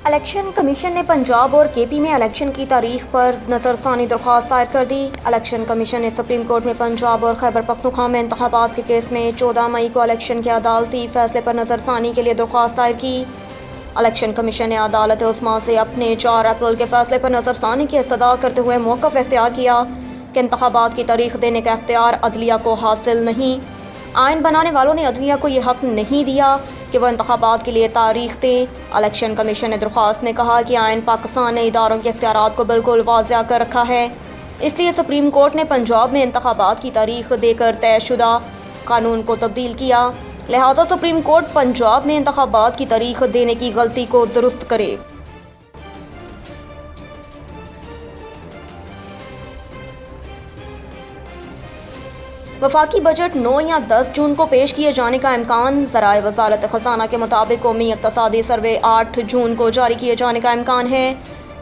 Election commission ने पंजाब और KP में इलेक्शन की तारीख पर नजरसानी दरख्वास्त दायर कर दी। इलेक्शन कमीशन ने सुप्रीम कोर्ट में पंजाब और खैबर पख्तूनख्वा में इंतखाबात के केस में 14 मई को इलेक्शन के अदालती फैसले पर नजरसानी के लिए दरख्वास्त दायर की। इलेक्शन कमीशन ने अदालत उस्मा से अपने 4 अप्रैल के फैसले पर नजरसानी की इस्तदा करते हुए मौक़िफ़ इख्तियार किया कि इंतखाबात की तारीख देने का इख्तियार अदलिया को हासिल नहीं। आइन बनाने वालों ने अदलिया को यह हक नहीं दिया कि वह इंतखाबात के लिए तारीख दे। इलेक्शन कमीशन ने दरख्वास्त में कहा कि आइन पाकिस्तान ने इदारों के इख्तियारात को बिल्कुल वाज़िया कर रखा है, इसलिए सुप्रीम कोर्ट ने पंजाब में इंतखाबात की तारीख देकर तयशुदा कानून को तब्दील किया। लिहाजा सुप्रीम कोर्ट पंजाब में इंतखाबात की तारीख देने की गलती को दुरुस्त करे। वफाकी बजट 9 या 10 जून को पेश किए जाने का इम्कान। ज़राए वज़ारत ख़ज़ाना के मुताबिक कौमी इक़्तिसादी सर्वे 8 जून को जारी किए जाने का इम्कान है।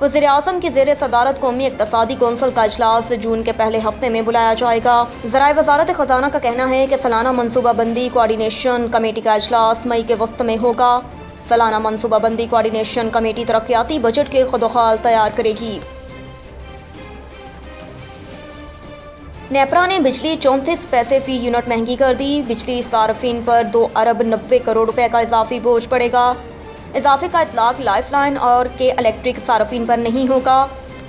वज़ीर आज़म की ज़ेर सदारत कौमी इक़्तिसादी कौंसिल का इजलास जून के पहले हफ्ते में बुलाया जाएगा। ज़राए वज़ारत ख़ज़ाना का कहना है कि सालाना मनसूबाबंदी कोऑर्डिनेशन कमेटी का इजलास मई के वस्त में होगा। सालाना मनसूबाबंदी कोऑर्डिनेशन कमेटी तरक्याती बजट के खुदोखाल तैयार करेगी। नेपरा ने बिजली 34 पैसे फ़ी यूनिट महंगी कर दी। बिजली सार्फिन पर 2 अरब 90 करोड़ रुपए का इजाफी बोझ पड़ेगा। इजाफे का इतलाक लाइफ लाइन और के इलेक्ट्रिक सार्फिन पर नहीं होगा।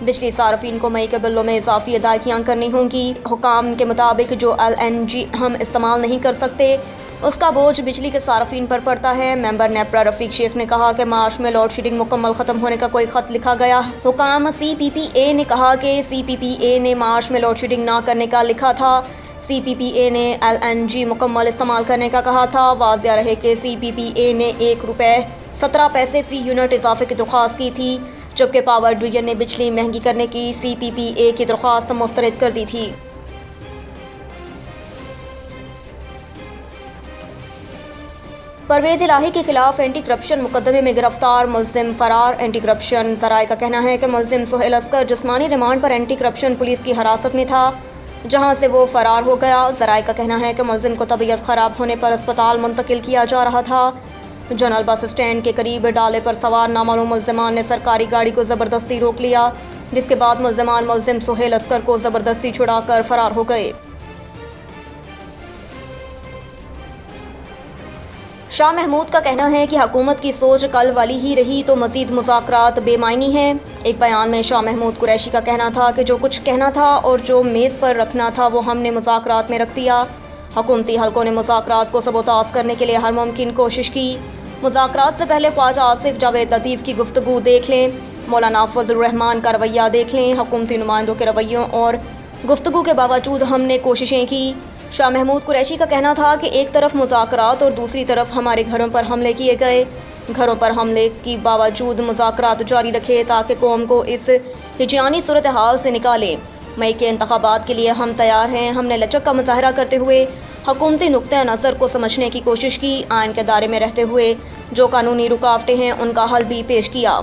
बिजली सार्फिन को मई के बिलों में इजाफी अदायगियाँ करनी होंगी। हुकाम के मुताबिक जो LNG हम इस्तेमाल नहीं कर सकते उसका बोझ बिजली के सार्फिन पर पड़ता है। मेंबर नेपरा रफीक शेख ने कहा कि मार्च में लोड शेडिंग मुकम्मल ख़त्म होने का कोई ख़त लिखा गया। हुकाम CPPA ने कहा कि CPPA ने मार्च में लोड शेडिंग ना करने का लिखा था। CPPA ने LNG मुकम्मल इस्तेमाल करने का कहा था। वाज़िया रहे कि CPPA ने 1 रुपये 17 पैसे फ़ी यूनिट इजाफे की दरख्वास्त की थी, जबकि पावर डिवीजन ने बिजली महंगी करने की CPPA की दरख्वास्त मुस्तरद कर दी थी। परवेज़ इलाही के खिलाफ एंटी करप्शन मुकदमे में गिरफ्तार मुलजिम फरार। एंटी करप्शन ज़राए का कहना है कि मुलजिम सुहेल अस्कर जिस्मानी रिमांड पर एंटी करप्शन पुलिस की हिरासत में था, जहां से वो फरार हो गया। ज़राए का कहना है कि मुलजिम को तबीयत ख़राब होने पर अस्पताल मुंतकिल किया जा रहा था। जनरल बस स्टैंड के करीब डाले पर सवार नामालूम मुलजिमान ने सरकारी गाड़ी को ज़बरदस्ती रोक लिया, जिसके बाद मुलजिमान मुलजिम सुहेल अस्कर को ज़बरदस्ती छुड़ाकर फरार हो गए। शाह महमूद का कहना है कि हुकूमत की सोच कल वाली ही रही तो मज़ीद मुज़ाकरात बेमायनी है। एक बयान में शाह महमूद कुरैशी का कहना था कि जो कुछ कहना था और जो मेज़ पर रखना था वो हमने मुज़ाकरात में रख दिया। हुकूमती हलकों ने मुज़ाकरात को सबोताज करने के लिए हर मुमकिन कोशिश की। मुज़ाकरात से पहले ख्वाजा आसिफ जावेद लतीफ़ की गुफ्तगू देख लें, मौलाना फजल रहमान का रवैया देख लें। हुकूमती नुमाइंदों के रवैयों और गुफ्तगू के बावजूद हमने कोशिशें की। शाह महमूद कुरैशी का कहना था कि एक तरफ मुज़ाकरात और दूसरी तरफ हमारे घरों पर हमले किए गए। घरों पर हमले के बावजूद मुज़ाकरात जारी रखे ताकि कौम को इस हिजानी सूरत हाल से निकालें। मई के इंतखाबात के लिए हम तैयार हैं। हमने लचक का मुजाहरा करते हुए हुकूमती नुक्ते नज़र को समझने की कोशिश की। आइन के दायरे में रहते हुए जो कानूनी रुकावटें हैं उनका हल भी पेश किया।